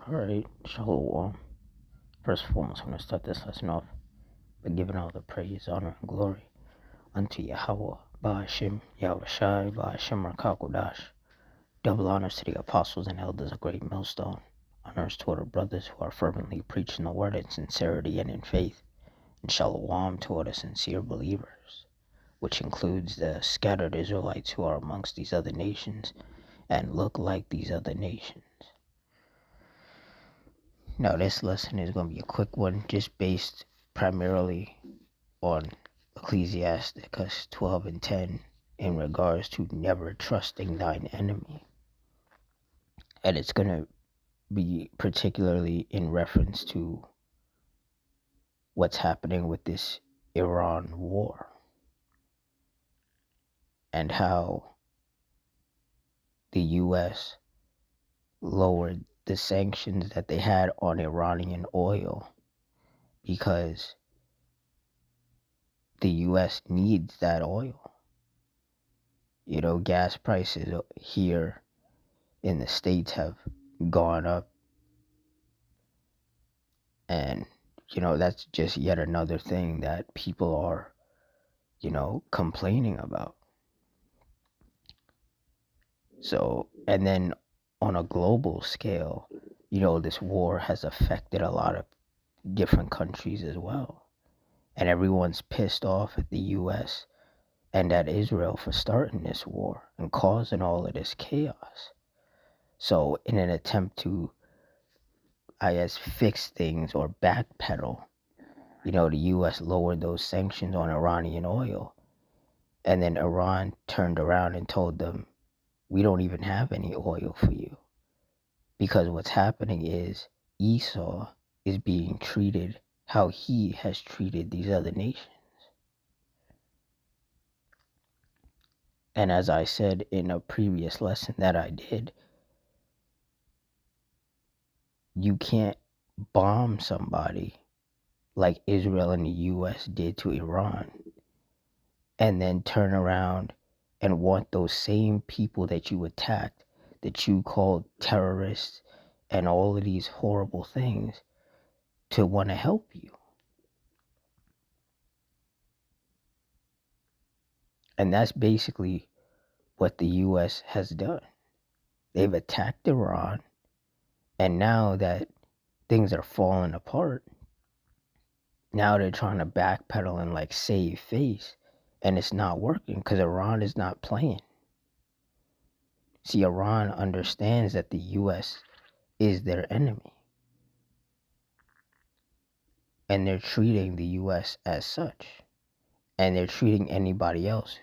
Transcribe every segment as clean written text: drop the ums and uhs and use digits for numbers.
Alright, Shalom. First and foremost, I'm going to start this lesson off by giving all the praise, honor, and glory unto Yahweh, Ba'ashim, Yahushai, Ba'ashim, Rakakodash. Double honors to the apostles and elders of Great Millstone. Honors to our brothers who are fervently preaching the word in sincerity and in faith. And Shalom to all the sincere believers, which includes the scattered Israelites who are amongst these other nations and look like these other nations. Now, this lesson is going to be a quick one, just based primarily on Ecclesiasticus 12 and 10 in regards to never trusting thine enemy. And it's going to be particularly in reference to what's happening with this Iran war and how the U.S. lowered the sanctions that they had on Iranian oil because the U.S. needs that oil. You know, gas prices here in the States have gone up. And, that's just yet another thing that people are, complaining about. So, and then on a global scale, this war has affected a lot of different countries as well. And everyone's pissed off at the U.S. and at Israel for starting this war and causing all of this chaos. So in an attempt to, I guess, fix things or backpedal, the U.S. lowered those sanctions on Iranian oil. And then Iran turned around and told them, we don't even have any oil for you. Because what's happening is Esau is being treated how he has treated these other nations. And as I said in a previous lesson that I did, you can't bomb somebody like Israel and the U.S. did to Iran and then turn around and want those same people that you attacked, that you called terrorists and all of these horrible things, to want to help you. And that's basically what the U.S. has done. They've attacked Iran, and now that things are falling apart, now they're trying to backpedal and save face, and it's not working because Iran is not playing. See, Iran understands that the U.S. is their enemy, and they're treating the U.S. as such, and they're treating anybody else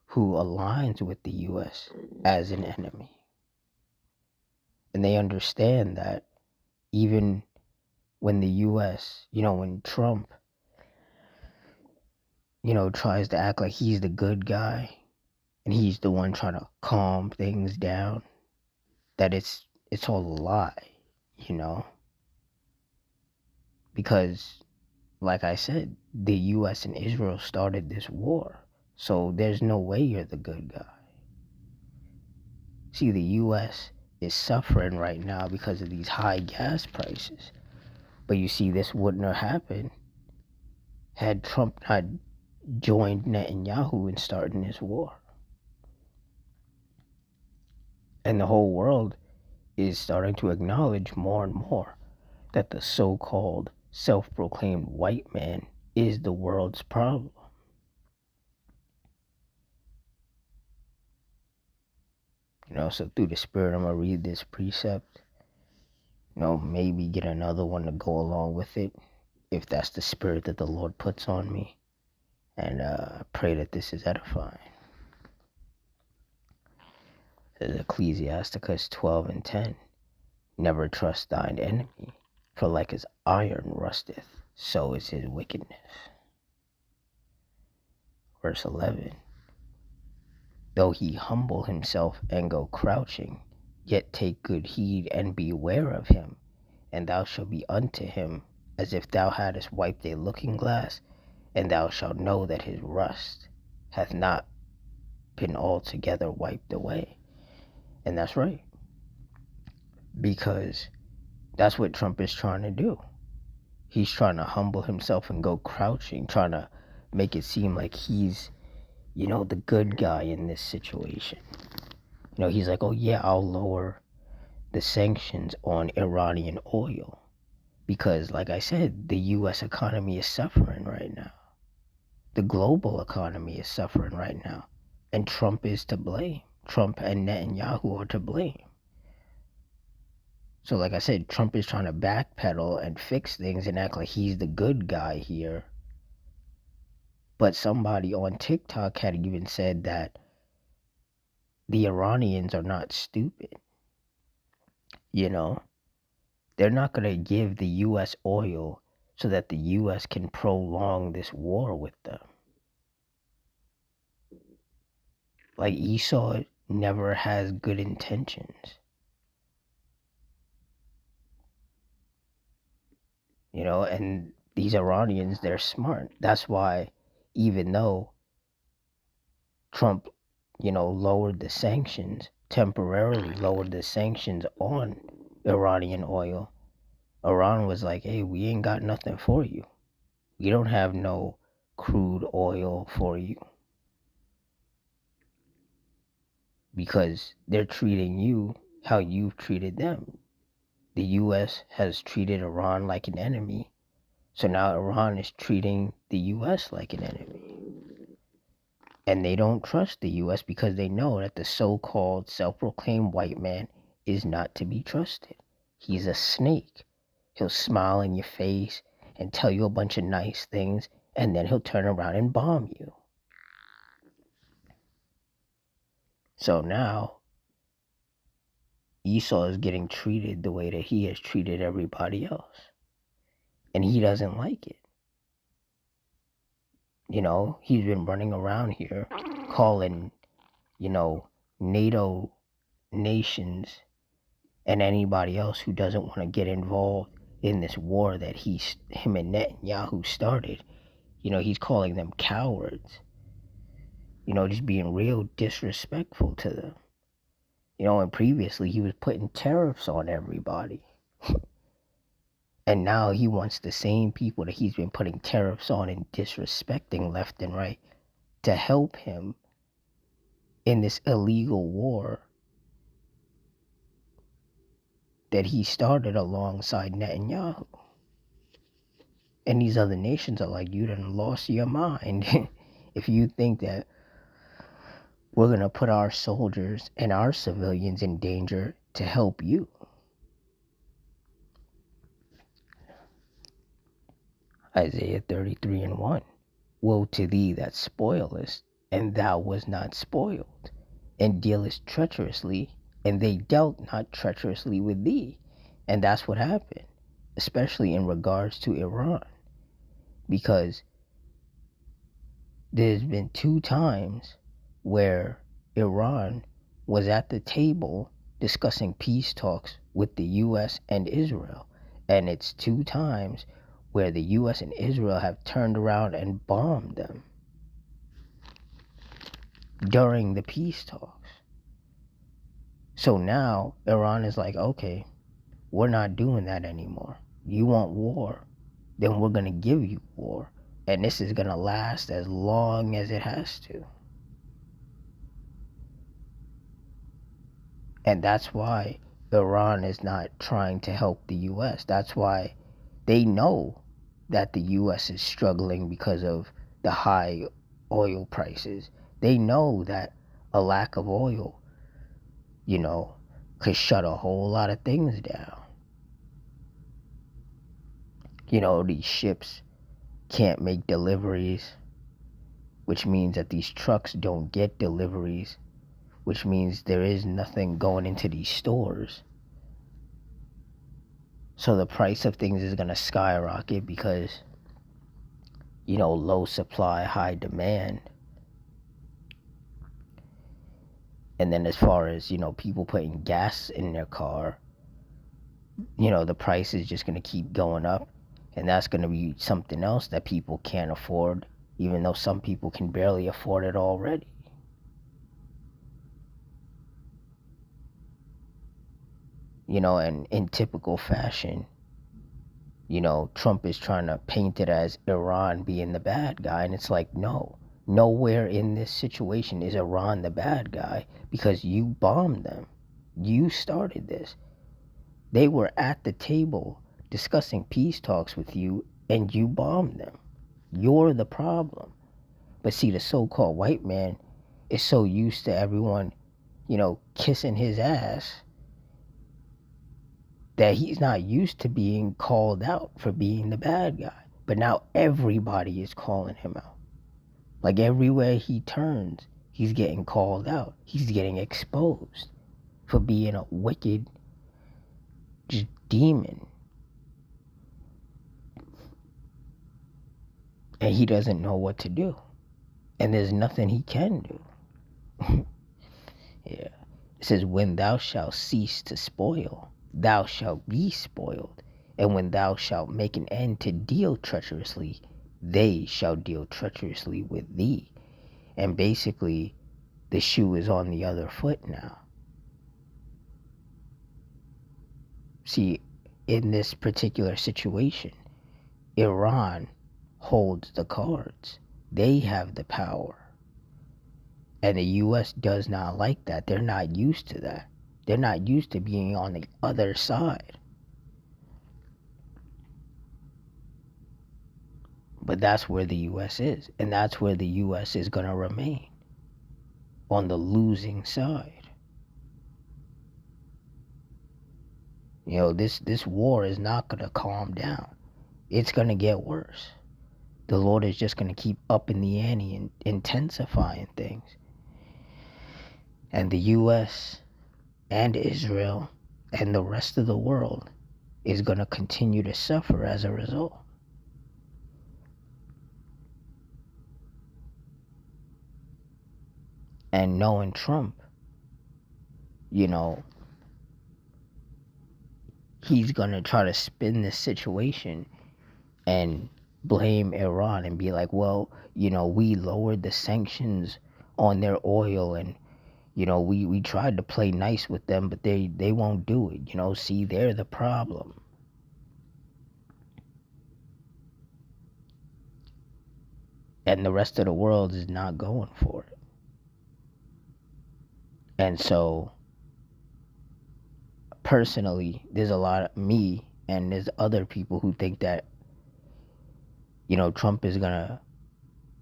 who aligns with the U.S. as an enemy. And they understand that even when the U.S., when Trump, tries to act like he's the good guy and he's the one trying to calm things down, that it's all a lie, because like I said, the U.S. and Israel started this war, so there's no way you're the good guy. See, the U.S. is suffering right now because of these high gas prices, but you see, this wouldn't have happened had Trump not joined Netanyahu in starting this war. And the whole world is starting to acknowledge more and more that the so-called self-proclaimed white man is the world's problem. So through the Spirit, I'm going to read this precept. Maybe get another one to go along with it, if that's the spirit that the Lord puts on me. And pray that this is edifying. It says Ecclesiasticus 12 and 10. Never trust thine enemy, for like as iron rusteth, so is his wickedness. Verse 11. Though he humble himself and go crouching, yet take good heed and beware of him, and thou shalt be unto him as if thou hadst wiped a looking glass, and thou shalt know that his rust hath not been altogether wiped away. And that's right, because That's what Trump is trying to do. He's trying to humble himself and go crouching, trying to make it seem like he's, the good guy in this situation. He's like, oh yeah, I'll lower the sanctions on Iranian oil because, like I said, the U.S. economy is suffering right now. The global economy is suffering right now. And Trump is to blame. Trump and Netanyahu are to blame. So, like I said, Trump is trying to backpedal and fix things and act like he's the good guy here. But somebody on TikTok had even said that the Iranians are not stupid. They're not going to give the U.S. oil so that the U.S. can prolong this war with them. Like, Esau never has good intentions. And these Iranians, they're smart. That's why, even though Trump, temporarily lowered the sanctions on Iranian oil, Iran was like, hey, we ain't got nothing for you. We don't have no crude oil for you. Because they're treating you how you've treated them. The U.S. has treated Iran like an enemy. So now Iran is treating the U.S. like an enemy. And they don't trust the U.S. because they know that the so-called self-proclaimed white man is not to be trusted. He's a snake. He'll smile in your face and tell you a bunch of nice things, and then he'll turn around and bomb you. So now Esau is getting treated the way that he has treated everybody else. And he doesn't like it. He's been running around here calling, NATO nations and anybody else who doesn't want to get involved in this war that him and Netanyahu started. He's calling them cowards. Just being real disrespectful to them. And previously he was putting tariffs on everybody. And now he wants the same people that he's been putting tariffs on and disrespecting left and right to help him in this illegal war that he started alongside Netanyahu. And these other nations are like, you done lost your mind if you think that we're going to put our soldiers and our civilians in danger to help you. Isaiah 33:1. Woe to thee that spoilest, and thou was not spoiled, and dealest treacherously, and they dealt not treacherously with thee. And that's what happened, especially in regards to Iran, because there's been 2 times where Iran was at the table discussing peace talks with the U.S. and Israel. And it's 2 times where the U.S. and Israel have turned around and bombed them during the peace talks. So now Iran is like, okay, we're not doing that anymore. You want war, then we're going to give you war. And this is going to last as long as it has to. And that's why Iran is not trying to help the U.S. That's why they know that the U.S. is struggling because of the high oil prices. They know that a lack of oil, could shut a whole lot of things down. These ships can't make deliveries, which means that these trucks don't get deliveries, which means there is nothing going into these stores. So the price of things is going to skyrocket because, low supply, high demand. And then as far as, people putting gas in their car, the price is just going to keep going up. And that's going to be something else that people can't afford, even though some people can barely afford it already. And in typical fashion, Trump is trying to paint it as Iran being the bad guy. And it's like, no, nowhere in this situation is Iran the bad guy, because you bombed them. You started this. They were at the table discussing peace talks with you, and you bombed them. You're the problem. But see, the so-called white man is so used to everyone, kissing his ass, that he's not used to being called out for being the bad guy. But now everybody is calling him out. Like everywhere he turns, he's getting called out. He's getting exposed for being a wicked just demon. And he doesn't know what to do. And there's nothing he can do. Yeah. It says, when thou shalt cease to spoil, thou shalt be spoiled. And when thou shalt make an end to deal treacherously, they shall deal treacherously with thee. And basically, the shoe is on the other foot now. See, in this particular situation, Iran holds the cards. They have the power. And the U.S. does not like that. They're not used to that. They're not used to being on the other side. But that's where the U.S. is. And that's where the U.S. is going to remain. On the losing side. This war is not going to calm down. It's going to get worse. The Lord is just going to keep upping the ante and intensifying things. And the U.S. and Israel and the rest of the world is going to continue to suffer as a result. And knowing Trump, he's going to try to spin this situation and blame Iran and be like, well, we lowered the sanctions on their oil, and we tried to play nice with them, but they won't do it. See, they're the problem. And the rest of the world is not going for it. And so, personally, there's a lot of me, and there's other people who think that, Trump is going to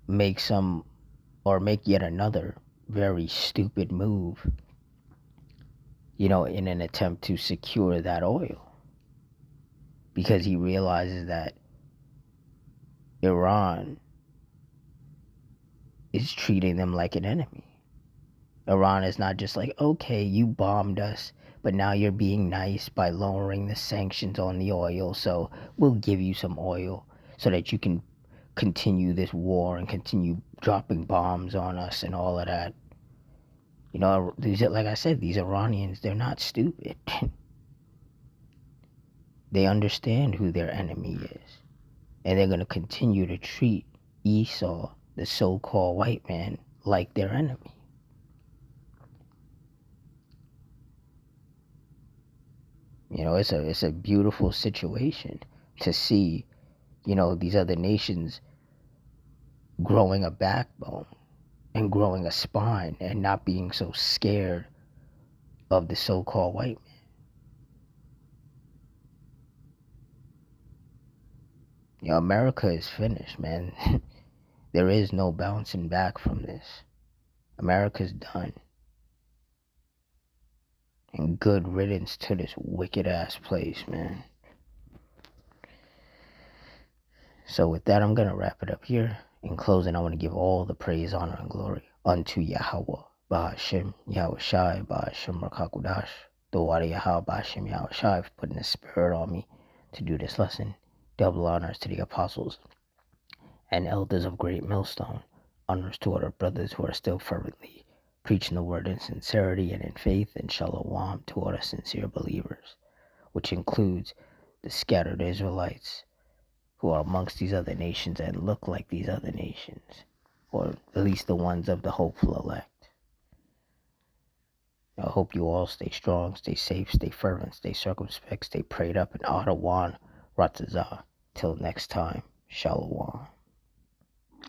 make yet another very stupid move, in an attempt to secure that oil. Because he realizes that Iran is treating them like an enemy. Iran is not just like, okay, you bombed us, but now you're being nice by lowering the sanctions on the oil, so we'll give you some oil so that you can continue this war and continue dropping bombs on us and all of that. Like I said, these Iranians, they're not stupid. They understand who their enemy is. And they're going to continue to treat Esau, the so-called white man, like their enemy. It's a beautiful situation to see, these other nations growing a backbone and growing a spine and not being so scared of the so-called white man. America is finished, man. There is no bouncing back from this. America's done. And good riddance to this wicked ass place, man. So with that, I'm going to wrap it up here. In closing, I want to give all the praise, honor, and glory unto Yahweh, Bahashem, Yahweh Shai, Bahashem, Rakakudash, the water Yahweh, Bahashem, Yahweh Shai, for putting the spirit on me to do this lesson. Double honors to the apostles and elders of Great Millstone. Honors to our brothers who are still fervently preaching the word in sincerity and in faith, and shalom to all the sincere believers, which includes the scattered Israelites who are amongst these other nations and look like these other nations, or at least the ones of the hopeful elect. I hope you all stay strong, stay safe, stay fervent, stay circumspect, stay prayed up, and Adawan Ratazah. Till next time, Shalom.